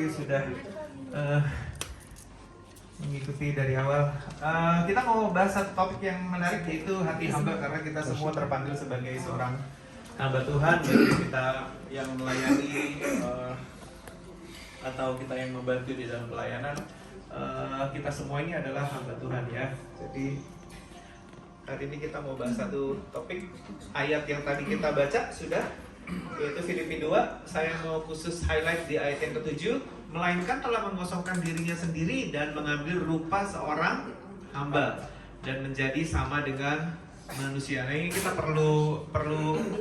kasih sudah eh, mengikuti dari awal. Kita mau bahas satu topik yang menarik, yaitu hati hamba, karena kita semua terpanggil sebagai seorang hamba Tuhan. Jadi kita yang melayani atau kita yang membantu di dalam pelayanan, kita semua ini adalah hamba Tuhan ya. Jadi hari ini kita mau bahas satu topik, ayat yang tadi kita baca sudah, yaitu Filipi 2. Saya mau khusus highlight di ayat yang ke-7. Melainkan telah mengosongkan dirinya sendiri dan mengambil rupa seorang hamba dan menjadi sama dengan manusia. Nah, ini kita perlu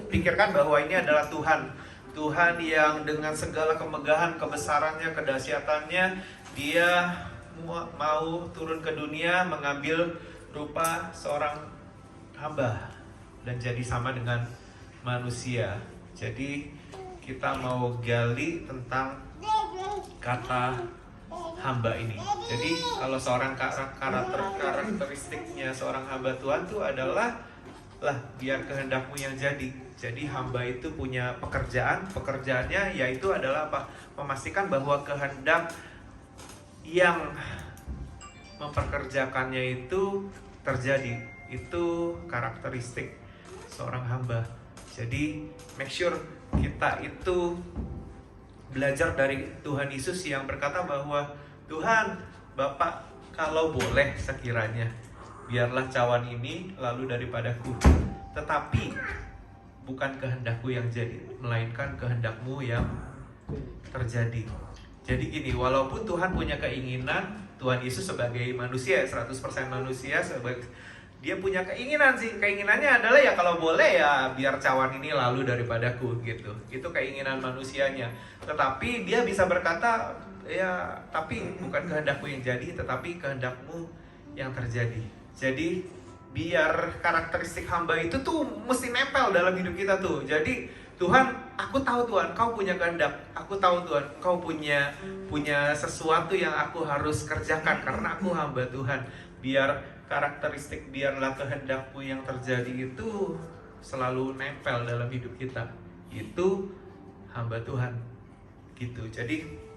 pikirkan bahwa ini adalah Tuhan yang dengan segala kemegahan, kebesarannya, kedahsyatannya, Dia mau turun ke dunia, mengambil rupa seorang hamba dan jadi sama dengan manusia. Jadi kita mau gali tentang kata hamba ini. Jadi kalau seorang karakteristiknya seorang hamba Tuhan itu adalah biar kehendakmu yang jadi. Jadi hamba itu punya pekerjaannya yaitu adalah apa? Memastikan bahwa kehendak yang memperkerjakannya itu terjadi. Itu karakteristik seorang hamba. Jadi make sure kita itu belajar dari Tuhan Yesus yang berkata bahwa Tuhan, Bapa, kalau boleh sekiranya biarlah cawan ini lalu daripadaku, tetapi bukan kehendakku yang jadi, melainkan kehendakmu yang terjadi. Jadi gini, walaupun Tuhan punya keinginan, Tuhan Yesus sebagai manusia, 100% manusia, dia punya keinginannya adalah ya kalau boleh ya biar cawan ini lalu daripadaku gitu. Itu keinginan manusianya. Tetapi dia bisa berkata ya tapi bukan kehendakku yang jadi, tetapi kehendakmu yang terjadi. Jadi biar karakteristik hamba itu tuh mesti nempel dalam hidup kita tuh. Jadi Tuhan, aku tahu Tuhan, Kau punya kehendak. Aku tahu Tuhan, Kau punya sesuatu yang aku harus kerjakan karena aku hamba Tuhan. Biarlah kehendakmu yang terjadi itu selalu nempel dalam hidup kita. Itu hamba Tuhan gitu. Jadi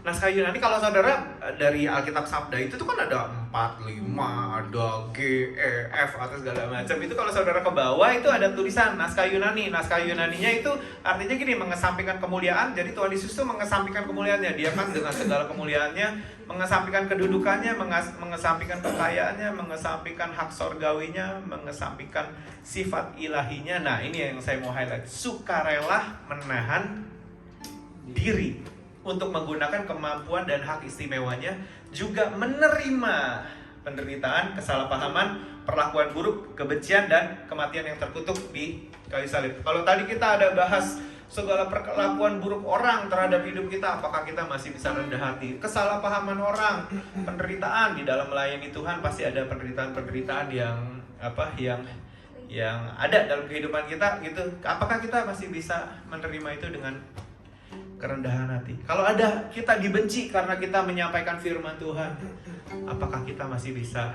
naskah Yunani, kalau saudara dari Alkitab Sabda itu tuh kan ada 4, 5, ada G, E, F atau segala macam. Itu kalau saudara ke bawah itu ada tulisan naskah Yunani. Naskah Yunaninya itu artinya gini, mengesampingkan kemuliaan. Jadi Tuhan Yesus itu mengesampingkan kemuliaannya. Dia kan dengan segala kemuliaannya mengesampingkan kedudukannya, mengesampingkan kekayaannya, mengesampingkan hak sorgawinya, mengesampingkan sifat ilahinya. Nah, ini yang saya mau highlight. Sukarela menahan diri untuk menggunakan kemampuan dan hak istimewanya, juga menerima penderitaan, kesalahpahaman, perlakuan buruk, kebencian, dan kematian yang terkutuk di kayu salib. Kalau tadi kita ada bahas segala perlakuan buruk orang terhadap hidup kita, apakah kita masih bisa rendah hati? Kesalahpahaman orang, penderitaan di dalam melayani Tuhan, pasti ada penderitaan yang ada dalam kehidupan kita gitu. Apakah kita masih bisa menerima itu dengan kerendahan hati? Kalau ada kita dibenci karena kita menyampaikan firman Tuhan, apakah kita masih bisa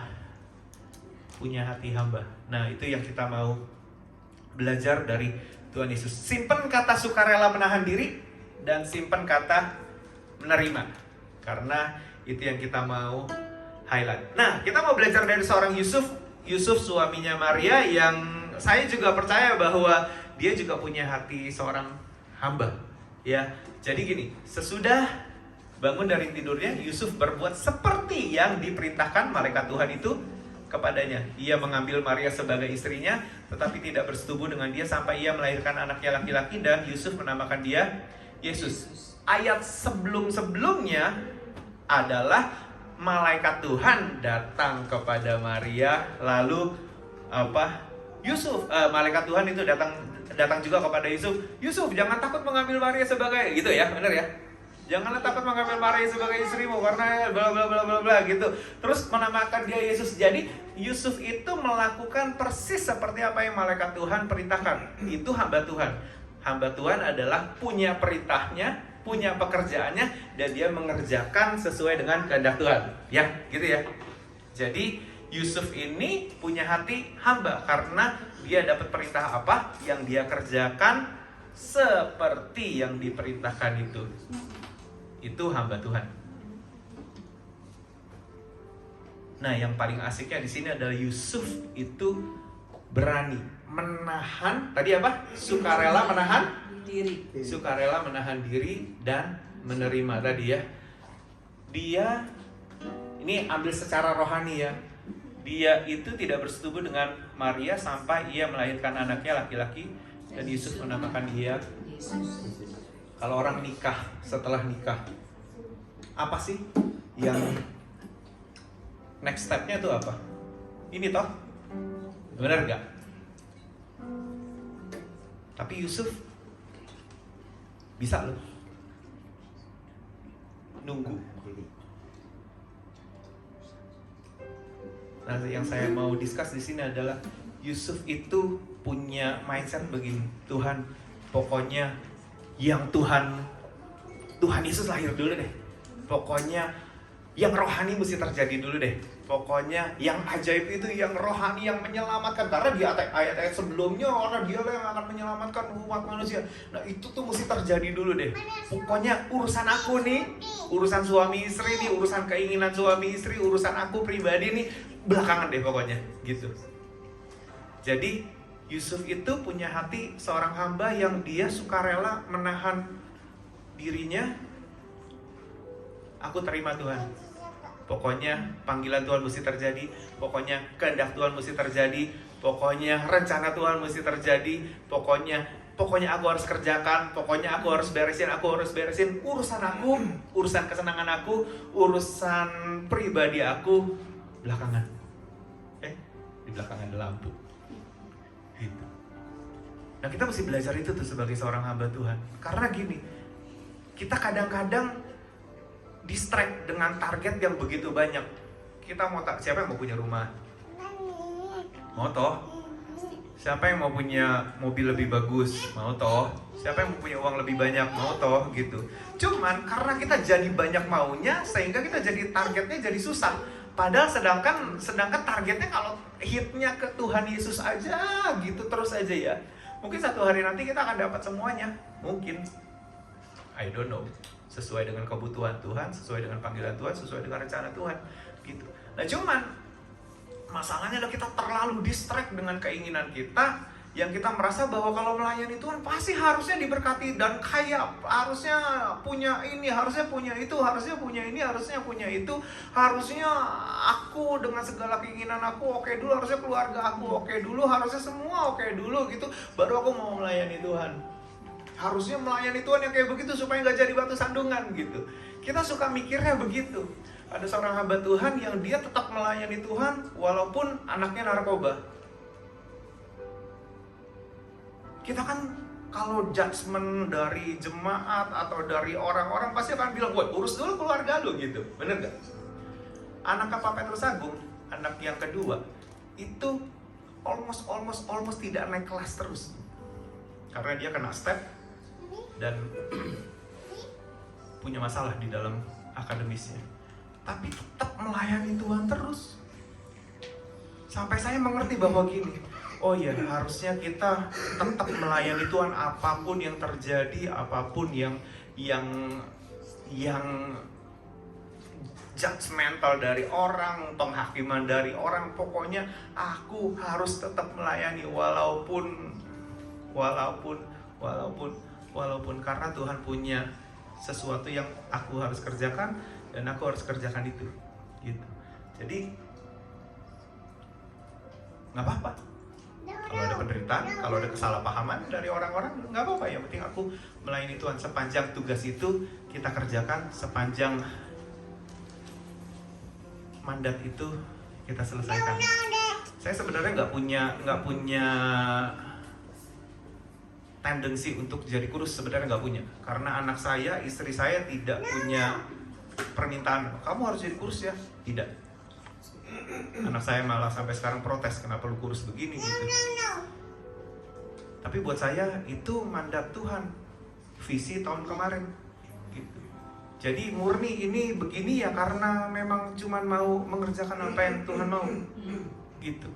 punya hati hamba? Nah, itu yang kita mau belajar dari Tuhan Yesus. Simpen kata sukarela menahan diri dan simpen kata menerima, karena itu yang kita mau highlight. Nah, kita mau belajar dari seorang Yusuf suaminya Maria, yang saya juga percaya bahwa dia juga punya hati seorang hamba. Ya, jadi gini, sesudah bangun dari tidurnya, Yusuf berbuat seperti yang diperintahkan malaikat Tuhan itu kepadanya. Ia mengambil Maria sebagai istrinya, tetapi tidak bersetubuh dengan dia sampai ia melahirkan anaknya laki-laki, dan Yusuf menamakan dia Yesus. Ayat sebelum-sebelumnya adalah malaikat Tuhan datang kepada Maria, lalu malaikat Tuhan itu datang juga kepada Yusuf, jangan takut mengambil Maria sebagai, gitu ya, benar ya? Janganlah takut mengambil Maria sebagai istrimu karena bla bla bla bla bla gitu. Terus menamakan dia Yesus. Jadi Yusuf itu melakukan persis seperti apa yang malaikat Tuhan perintahkan. Itu hamba Tuhan. Hamba Tuhan adalah punya perintahnya, punya pekerjaannya, dan dia mengerjakan sesuai dengan kehendak Tuhan. Ya, gitu ya. Jadi Yusuf ini punya hati hamba karena dia dapat perintah apa yang dia kerjakan seperti yang diperintahkan itu hamba Tuhan. Nah, yang paling asiknya di sini adalah Yusuf itu berani menahan, tadi apa? Sukarela menahan diri. Sukarela menahan diri dan menerima tadi ya. Dia ini ambil secara rohani ya. Dia itu tidak bersetubuh dengan Maria sampai ia melahirkan anaknya laki-laki, dan Yusuf menamakan dia Yesus. Kalau orang nikah, setelah nikah, apa sih yang next step-nya itu apa? Ini toh, benar gak? Tapi Yusuf bisa loh nunggu. Nah, yang saya mau discuss di sini adalah Yusuf itu punya mindset begini, Tuhan, pokoknya yang Tuhan Yesus lahir dulu deh. Pokoknya yang rohani mesti terjadi dulu deh. Pokoknya yang ajaib itu, yang rohani, yang menyelamatkan. Karena di ayat-ayat sebelumnya orang dia yang akan menyelamatkan umat manusia. Nah, itu tuh mesti terjadi dulu deh. Pokoknya urusan aku nih, urusan suami istri nih, urusan keinginan suami istri, urusan aku pribadi nih, belakangan deh pokoknya gitu. Jadi Yusuf itu punya hati seorang hamba yang dia sukarela menahan dirinya. Aku terima Tuhan, pokoknya panggilan Tuhan mesti terjadi, pokoknya kehendak Tuhan mesti terjadi, pokoknya rencana Tuhan mesti terjadi, pokoknya aku harus kerjakan, pokoknya aku harus beresin urusan aku, urusan kesenangan aku, urusan pribadi aku belakangan. Di belakangan ada lampu gitu. Nah, kita mesti belajar itu tuh sebagai seorang hamba Tuhan. Karena gini, kita kadang-kadang distract dengan target yang begitu banyak. Kita mau siapa yang mau punya rumah? Mau toh? Siapa yang mau punya mobil lebih bagus? Mau toh? Siapa yang mau punya uang lebih banyak? Mau toh? Gitu. Cuman karena kita jadi banyak maunya, sehingga kita jadi targetnya jadi susah. Padahal sedangkan targetnya kalau hitnya ke Tuhan Yesus aja gitu terus aja ya. Mungkin satu hari nanti kita akan dapat semuanya. Mungkin. I don't know. Sesuai dengan kebutuhan Tuhan, sesuai dengan panggilan Tuhan, sesuai dengan rencana Tuhan gitu. Nah, cuman masalahnya adalah kita terlalu distract dengan keinginan kita, yang kita merasa bahwa kalau melayani Tuhan pasti harusnya diberkati dan kaya, harusnya punya ini, harusnya punya itu, harusnya punya ini, harusnya punya itu, harusnya aku dengan segala keinginan aku oke dulu, harusnya keluarga aku oke dulu, harusnya semua oke dulu gitu, baru aku mau melayani Tuhan. Harusnya melayani Tuhan yang kayak begitu supaya nggak jadi batu sandungan gitu. Kita suka mikirnya begitu. Ada seorang hamba Tuhan yang dia tetap melayani Tuhan walaupun anaknya narkoba. Kita kan kalau judgement dari jemaat atau dari orang-orang pasti akan bilang, "Woi, urus dulu keluarga lu," gitu. Bener gak? Anak Pak Petrus Agung, anak yang kedua, itu almost tidak naik kelas terus. Karena dia kena step dan punya masalah di dalam akademisnya. Tapi tetap melayani Tuhan terus. Sampai saya mengerti bahwa gini, oh ya, harusnya kita tetap melayani Tuhan apapun yang terjadi, apapun yang judgmental dari orang, penghakiman dari orang, pokoknya aku harus tetap melayani walaupun karena Tuhan punya sesuatu yang aku harus kerjakan dan aku harus kerjakan itu gitu. Jadi nggak apa-apa kalau ada penderitaan, kalau ada kesalahpahaman dari orang-orang, nggak apa-apa. Yang penting aku melayani Tuhan sepanjang tugas itu kita kerjakan, sepanjang mandat itu kita selesaikan. Saya sebenarnya nggak punya tendensi untuk jadi kurus, sebenarnya nggak punya. Karena anak saya, istri saya tidak punya permintaan, kamu harus jadi kurus ya. Tidak. Anak saya malah sampai sekarang protes, kenapa lu kurus begini gitu. Tapi buat saya itu mandat Tuhan, visi tahun kemarin gitu. Jadi murni ini begini ya karena memang cuman mau mengerjakan apa yang Tuhan mau gitu.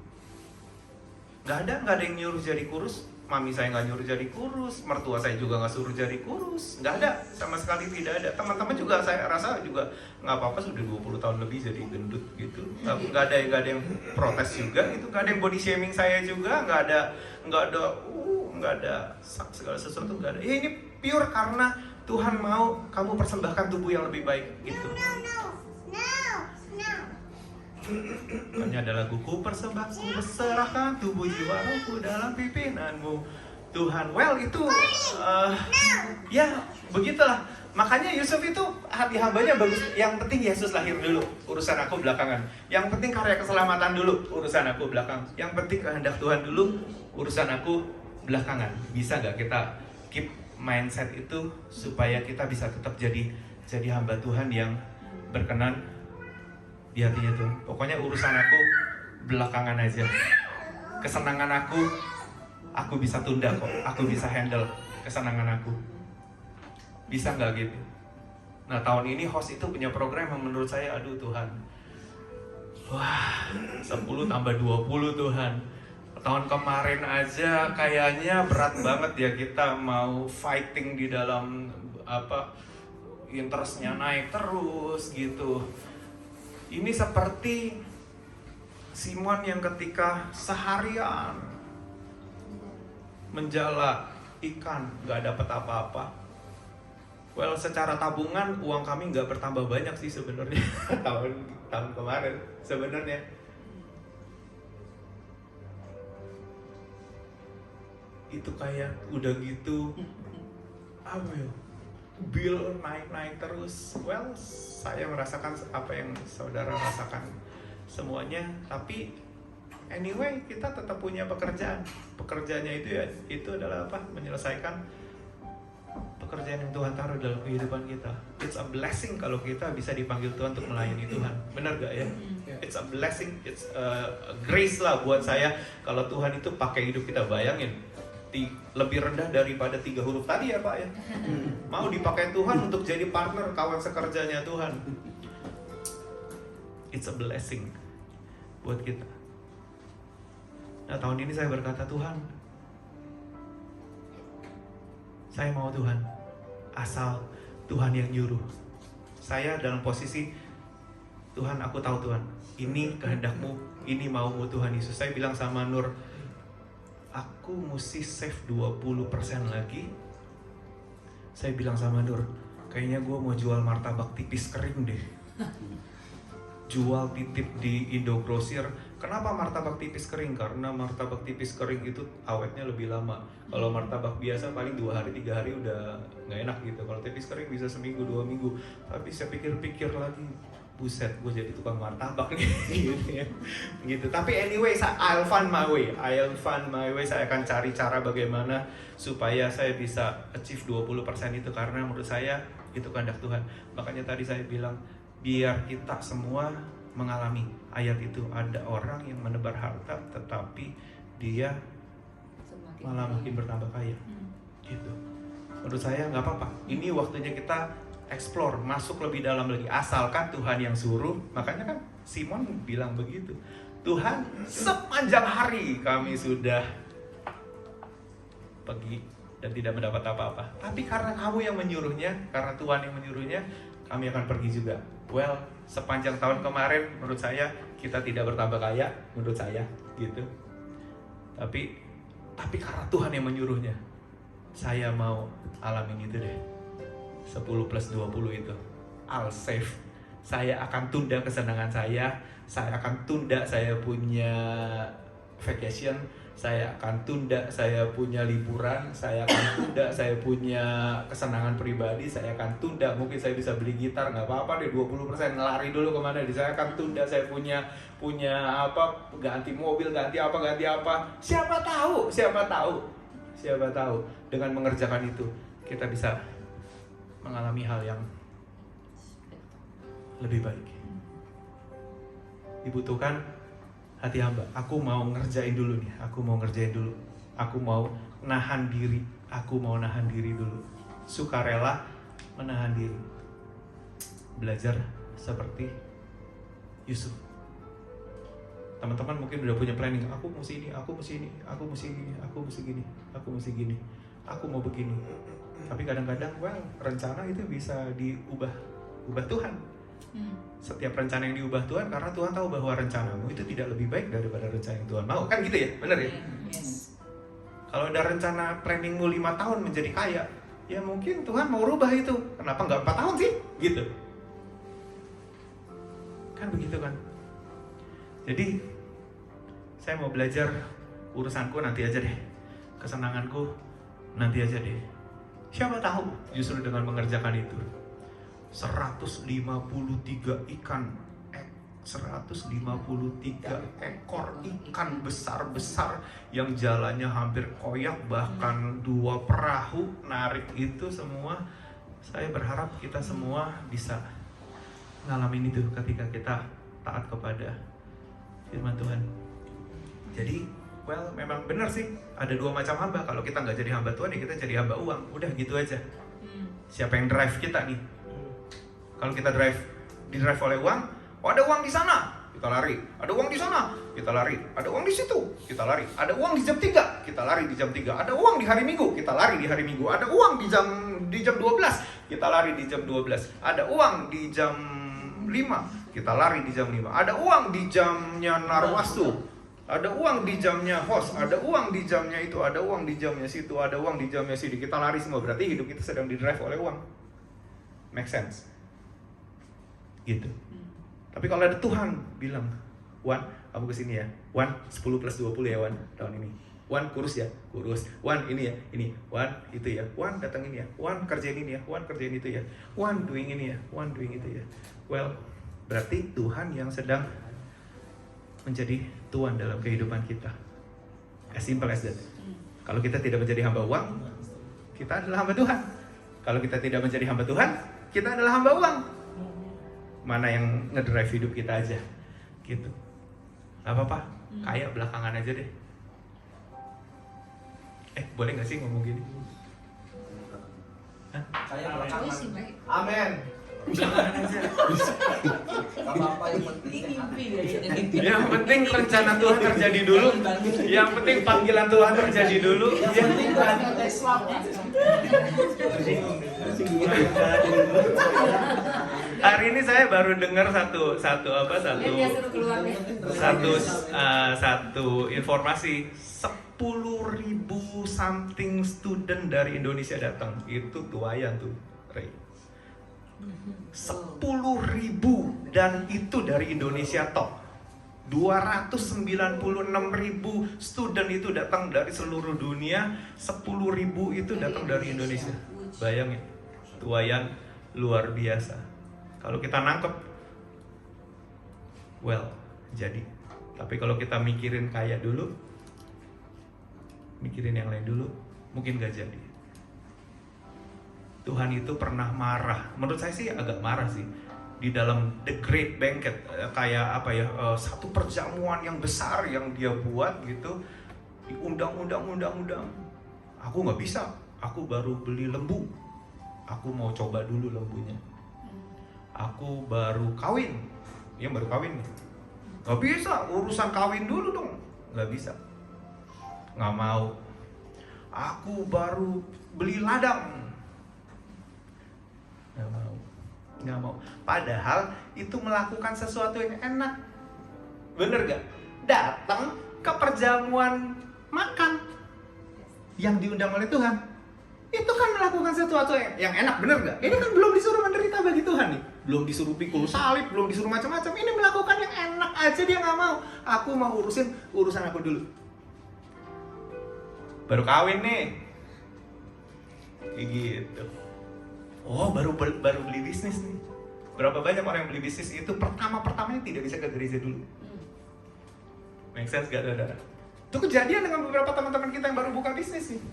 Nggak ada yang nyuruh jadi kurus. Mami saya nggak nyuruh jadi kurus, mertua saya juga nggak suruh jadi kurus, nggak ada, sama sekali tidak ada. Teman-teman juga saya rasa juga nggak apa-apa, sudah 20 tahun lebih jadi gendut gitu, nggak ada yang protes juga, itu nggak ada yang body shaming saya juga, nggak ada segala sesuatu, nggak ada. Ya ini pure karena Tuhan mau kamu persembahkan tubuh yang lebih baik gitu. Makanya ada lagu, ku persembahkan, serahkan tubuh jiwa rohku dalam pimpinanmu Tuhan. Well itu ya begitulah. Makanya Yusuf itu hati hambanya bagus. Yang penting Yesus lahir dulu, urusan aku belakangan. Yang penting karya keselamatan dulu, urusan aku belakang. Yang penting kehendak Tuhan dulu, urusan aku belakangan. Bisa gak kita keep mindset itu supaya kita bisa tetap jadi hamba Tuhan yang berkenan di hatinya tuh. Pokoknya urusan aku belakangan aja. Kesenangan aku bisa tunda kok. Aku bisa handle kesenangan aku. Bisa nggak gitu? Nah tahun ini host itu punya program yang menurut saya, aduh Tuhan, wah 10 tambah 20 Tuhan. Tahun kemarin aja kayaknya berat banget ya, kita mau fighting di dalam interestnya naik terus gitu. Ini seperti Simon yang ketika seharian menjala ikan nggak dapat apa-apa. Well, secara tabungan uang kami nggak bertambah banyak sih sebenarnya tahun kemarin sebenarnya. Itu kayak udah gitu bill naik terus. Well, saya merasakan apa yang saudara rasakan semuanya. Tapi anyway, kita tetap punya pekerjaan. Pekerjaannya itu adalah apa? Menyelesaikan pekerjaan yang Tuhan taruh dalam kehidupan kita. It's a blessing kalau kita bisa dipanggil Tuhan untuk melayani Tuhan. Benar gak ya? It's a blessing, it's a grace lah buat saya kalau Tuhan itu pakai hidup kita. Bayangin, lebih rendah daripada 3 huruf tadi ya Pak ya. Mau dipakai Tuhan untuk jadi partner kawan sekerjanya Tuhan. It's a blessing buat kita. Nah tahun ini saya berkata, Tuhan, saya mau Tuhan, asal Tuhan yang nyuruh. Saya dalam posisi, Tuhan aku tahu Tuhan, ini kehendak-Mu, ini mau-Mu Tuhan Yesus. Saya bilang sama Nur, aku mesti save 20% lagi. Saya bilang sama Nur, kayaknya gue mau jual martabak tipis kering deh. Jual titip di Indogrosir. Kenapa martabak tipis kering? Karena martabak tipis kering itu awetnya lebih lama. Kalau martabak biasa paling 2 hari 3 hari udah gak enak gitu. Kalau tipis kering bisa seminggu 2 minggu. Tapi saya pikir-pikir lagi, buset, gue jadi tukang martabak nih. gitu. Tapi anyway, I'll find my way. Saya akan cari cara bagaimana supaya saya bisa achieve 20% itu. Karena menurut saya itu kehendak Tuhan. Makanya tadi saya bilang, biar kita semua mengalami ayat itu. Ada orang yang menebar harta tetapi dia malah makin bertambah kaya. Gitu. Menurut saya nggak apa-apa. Ini waktunya kita explore, masuk lebih dalam lagi. Asalkan Tuhan yang suruh. Makanya kan Simon bilang begitu. Tuhan, sepanjang hari kami sudah pergi dan tidak mendapat apa-apa. Tapi karena kamu yang menyuruhnya, karena Tuhan yang menyuruhnya, kami akan pergi juga. Well, sepanjang tahun kemarin menurut saya kita tidak bertambah kaya, menurut saya gitu. Tapi karena Tuhan yang menyuruhnya, saya mau alamin itu deh. 10 plus 20 itu I'll save. Saya akan tunda kesenangan saya akan tunda saya punya vacation, saya akan tunda saya punya liburan, saya akan tunda saya punya kesenangan pribadi, saya akan tunda mungkin saya bisa beli gitar, nggak apa-apa deh 20% lari dulu kemana. Saya akan tunda saya punya apa, ganti mobil, ganti apa. Siapa tahu dengan mengerjakan itu kita bisa mengalami hal yang lebih baik. Dibutuhkan hati hamba. Aku mau ngerjain dulu nih. Aku mau nahan diri. Aku mau nahan diri dulu. Sukarela menahan diri. Belajar seperti Yusuf. Teman-teman mungkin udah punya planning, aku mesti ini, aku mesti ini, aku mesti ini, aku mesti gini, aku mesti gini, aku mau begini. Tapi kadang-kadang, rencana itu bisa diubah Tuhan. Setiap rencana yang diubah Tuhan, karena Tuhan tahu bahwa rencanamu itu tidak lebih baik daripada rencana yang Tuhan mau. Kan gitu ya? Bener ya? Yes. Kalau ada rencana planningmu 5 tahun menjadi kaya, ya mungkin Tuhan mau rubah itu. Kenapa nggak 4 tahun sih? Gitu. Kan begitu kan? Jadi, saya mau belajar urusanku nanti aja deh. Kesenanganku nanti aja deh. Siapa tahu justru dengan mengerjakan itu 153 ikan 153 ekor ikan besar-besar yang jalannya hampir koyak, bahkan 2 perahu narik itu semua. Saya berharap kita semua bisa ngalamin itu ketika kita taat kepada firman Tuhan. Jadi, memang benar sih, ada 2 macam hamba. Kalau kita nggak jadi hamba Tuhan, ya kita jadi hamba uang. Udah gitu aja. Siapa yang drive kita nih? Kalau kita di-drive oleh uang, ada uang di sana, kita lari. Ada uang di sana, kita lari. Ada uang di situ, kita lari. Ada uang di jam 3, kita lari di jam 3. Ada uang di hari Minggu, kita lari di hari Minggu. Ada uang di jam 12, kita lari di jam 12. Ada uang di jam 5, kita lari di jam 5. Ada uang di jamnya narwastu, ada uang di jamnya host, ada uang di jamnya itu, ada uang di jamnya situ, ada uang di jamnya sini. Kita lari semua, berarti hidup kita sedang di-drive oleh uang. Make sense? Gitu. Tapi kalau ada Tuhan bilang, Wan, kamu kesini ya. Wan, 10 plus 20 ya Wan, tahun ini. Wan, kurus ya? Kurus. Wan, ini ya? Ini. Wan, itu ya? Wan, datang ini ya? Wan, kerjain ini ya? Wan, kerjain itu ya? Wan, doing ini ya? Wan, doing itu ya? Berarti Tuhan yang sedang menjadi Tuhan dalam kehidupan kita. As simple as that. Kalau kita tidak menjadi hamba uang, kita adalah hamba Tuhan. Kalau kita tidak menjadi hamba Tuhan, kita adalah hamba uang. Mana yang ngedrive hidup kita aja, gitu. Gak apa-apa, kaya belakangan aja deh. Boleh gak sih ngomong gini? Kaya belakangan. Amen. Belakangan aja. Gak apa-apa, yang penting Yang penting rencana Tuhan terjadi dulu. Yang penting panggilan Tuhan terjadi dulu. Yang penting hari ini saya baru dengar satu informasi. 10.000 something student dari Indonesia datang. Itu tuayan tuh, Ray. 10.000, dan itu dari Indonesia top. 296.000 student itu datang dari seluruh dunia. 10.000 itu datang dari Indonesia. Bayangin, tuayan luar biasa. Kalau kita nangkep, jadi. Tapi kalau kita mikirin kaya dulu, mikirin yang lain dulu, mungkin gak jadi. Tuhan itu pernah marah. Menurut saya sih agak marah sih. Di dalam The Great Banquet, kayak satu perjamuan yang besar yang dia buat gitu, diundang. Aku nggak bisa. Aku baru beli lembu. Aku mau coba dulu lembunya. Aku baru kawin. Dia baru kawin nih. Nggak bisa, urusan kawin dulu dong. Nggak bisa. Nggak mau. Aku baru beli ladang. Nggak mau. Padahal itu melakukan sesuatu yang enak. Bener gak? Datang ke perjamuan makan yang diundang oleh Tuhan. Itu kan melakukan sesuatu yang enak, bener gak? Ini kan belum disuruh menderita bagi Tuhan nih. Belum disuruh pikul salib, belum disuruh macam-macam. Ini melakukan yang enak aja, dia nggak mau. Aku mau urusan aku dulu. Baru kawin nih. Kayak gitu. Oh, baru beli bisnis nih. Berapa banyak orang yang beli bisnis itu pertama-pertamanya tidak bisa ke gereja dulu. Make sense gak, saudara? Itu kejadian dengan beberapa teman-teman kita yang baru buka bisnis nih.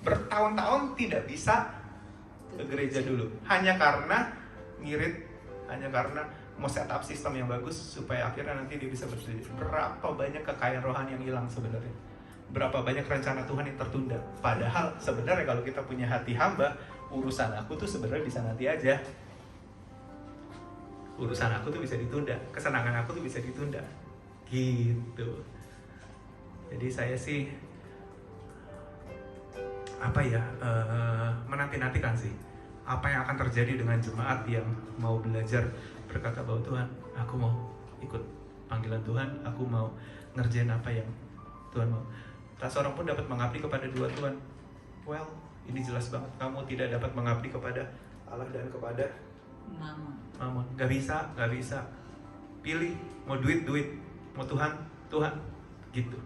Bertahun-tahun tidak bisa ke gereja dulu. Hanya karena ngirit, hanya karena mau setup sistem yang bagus supaya akhirnya nanti dia bisa bergereja. Berapa banyak kekayaan rohani yang hilang sebenarnya? Berapa banyak rencana Tuhan yang tertunda? Padahal sebenarnya kalau kita punya hati hamba, urusan aku tuh sebenarnya bisa nanti aja. Urusan aku tuh bisa ditunda, kesenangan aku tuh bisa ditunda. Gitu. Jadi saya sih menanti-nantikan sih apa yang akan terjadi dengan jemaat yang mau belajar berkata bahwa Tuhan, aku mau ikut panggilan Tuhan, aku mau ngerjain apa yang Tuhan mau. Tak seorang pun dapat mengabdi kepada dua Tuhan. Well, ini jelas banget, kamu tidak dapat mengabdi kepada Allah dan kepada Mammon. Gak bisa. Pilih, mau duit, mau Tuhan, gitu.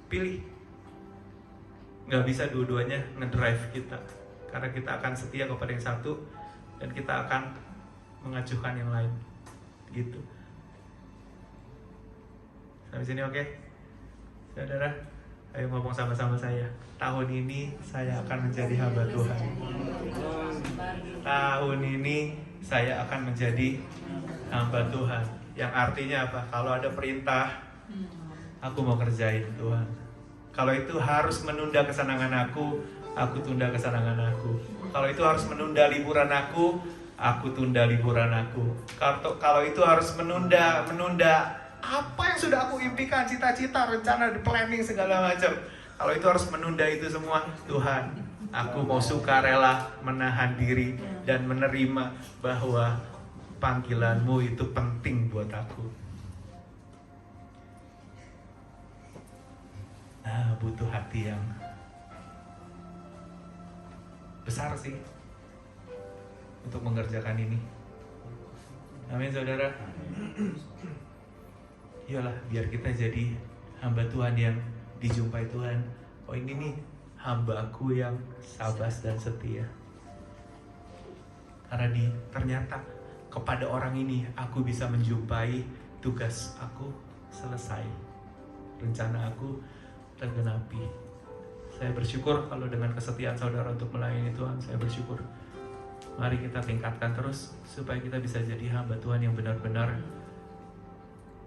Pilih. Gak bisa dua-duanya ngedrive kita, karena kita akan setia kepada yang satu dan kita akan mengacuhkan yang lain, gitu. Sampai sini oke? Saudara, ayo ngomong sama-sama saya. Tahun ini saya akan menjadi hamba Tuhan. Tahun ini saya akan menjadi hamba Tuhan. Yang artinya apa? Kalau ada perintah, aku mau kerjain Tuhan. Kalau itu harus menunda kesenangan aku tunda kesenangan aku. Kalau itu harus menunda liburan aku tunda liburan aku. Kalau itu harus menunda apa yang sudah aku impikan, cita-cita, rencana, planning segala macam. Kalau itu harus menunda itu semua, Tuhan, aku mau sukarela menahan diri dan menerima bahwa panggilanmu itu penting buat aku. Nah, butuh hati yang besar sih untuk mengerjakan ini. Amin, saudara. Iyalah, biar kita jadi hamba Tuhan yang dijumpai Tuhan. Oh, ini nih hambaku yang sabar dan setia. Karena ternyata kepada orang ini aku bisa menjumpai tugas aku selesai, rencana aku tergenapi. Saya bersyukur kalau dengan kesetiaan saudara untuk melayani Tuhan, saya bersyukur. Mari kita tingkatkan terus supaya kita bisa jadi hamba Tuhan yang benar-benar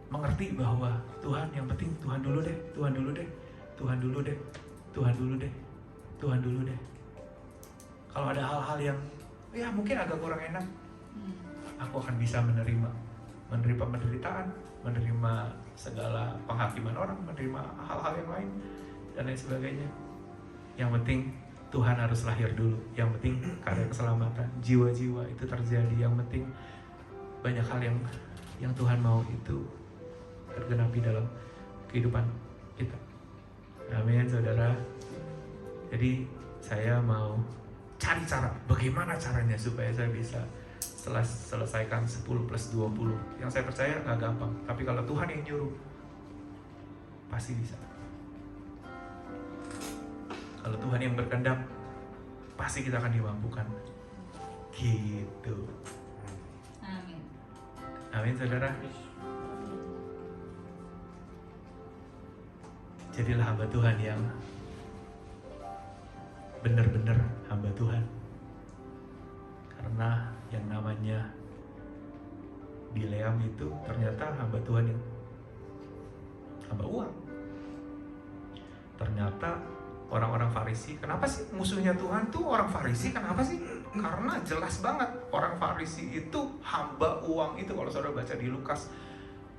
mengerti bahwa Tuhan yang penting Tuhan dulu deh. Kalau ada hal-hal yang ya mungkin agak kurang enak, aku akan bisa menerima penderitaan, menerima segala penghakiman orang, menerima hal-hal yang lain dan lain sebagainya. Yang penting Tuhan harus lahir dulu. Yang penting karya keselamatan jiwa-jiwa itu terjadi. Yang penting banyak hal yang Tuhan mau itu tergenapi dalam kehidupan kita. Amin, saudara. Jadi saya mau cari cara, bagaimana caranya supaya saya bisa selesaikan 10 plus 20. Yang saya percaya gak gampang, tapi kalau Tuhan yang nyuruh pasti bisa. Kalau Tuhan yang berkehendak, pasti kita akan dimampukan. Gitu. Amin. Amin, saudara. Jadilah hamba Tuhan yang benar-benar hamba Tuhan. Karena yang namanya Bileam itu ternyata hamba Tuhan yang hamba uang. Ternyata orang-orang Farisi, kenapa sih musuhnya Tuhan tuh orang Farisi? Kenapa sih? Karena jelas banget orang Farisi itu hamba uang itu. Kalau saudara baca di Lukas,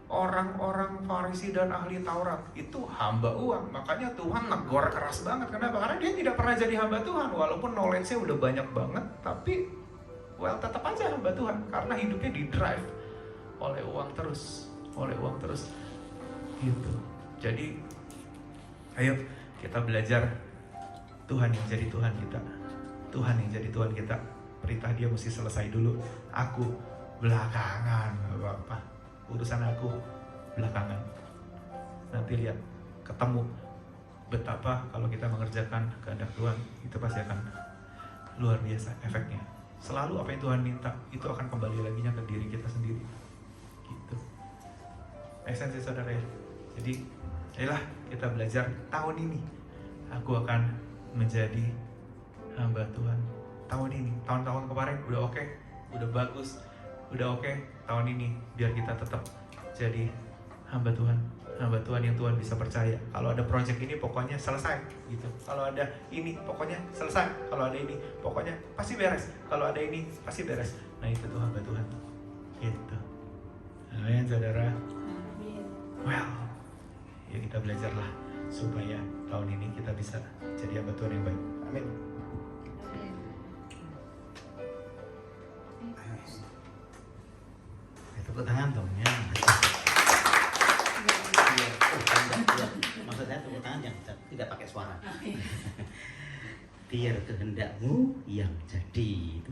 orang-orang Farisi dan ahli Taurat itu hamba uang. Makanya Tuhan negor keras banget. Kenapa? Karena dia tidak pernah jadi hamba Tuhan. Walaupun knowledge-nya udah banyak banget, tapi tetap aja hamba Tuhan. Karena hidupnya di-drive oleh uang terus. Gitu. Jadi, ayo kita belajar Tuhan yang jadi Tuhan kita. Tuhan yang jadi Tuhan kita. Perintah dia mesti selesai dulu. Aku belakangan, gak apa-apa. Urusan aku belakangan. Nanti lihat, ketemu betapa kalau kita mengerjakan kehendak Tuhan, itu pasti akan luar biasa efeknya. Selalu apa yang Tuhan minta, itu akan kembali laginya ke diri kita sendiri. Gitu. Esensi saudara ya. Jadi, ayolah kita belajar tahun ini. Aku akan menjadi hamba Tuhan. Tahun ini, tahun-tahun kemarin udah oke, udah bagus, udah oke. Tahun ini biar kita tetap jadi hamba Tuhan yang Tuhan bisa percaya. Kalau ada project ini pokoknya selesai gitu. Kalau ada ini pokoknya selesai. Kalau ada ini pokoknya pasti beres. Kalau ada ini pasti beres. Nah itu tuh hamba Tuhan. Gitu. Amin, saudara. Amin. well, ya kita belajarlah supaya tahun ini kita bisa jadi hamba Tuhan yang baik. Amin. Tepuk tangan dong ya. Iya, iya. Maksud saya tepuk tangan yang tidak pakai suara. Biar kehendakmu yang jadi.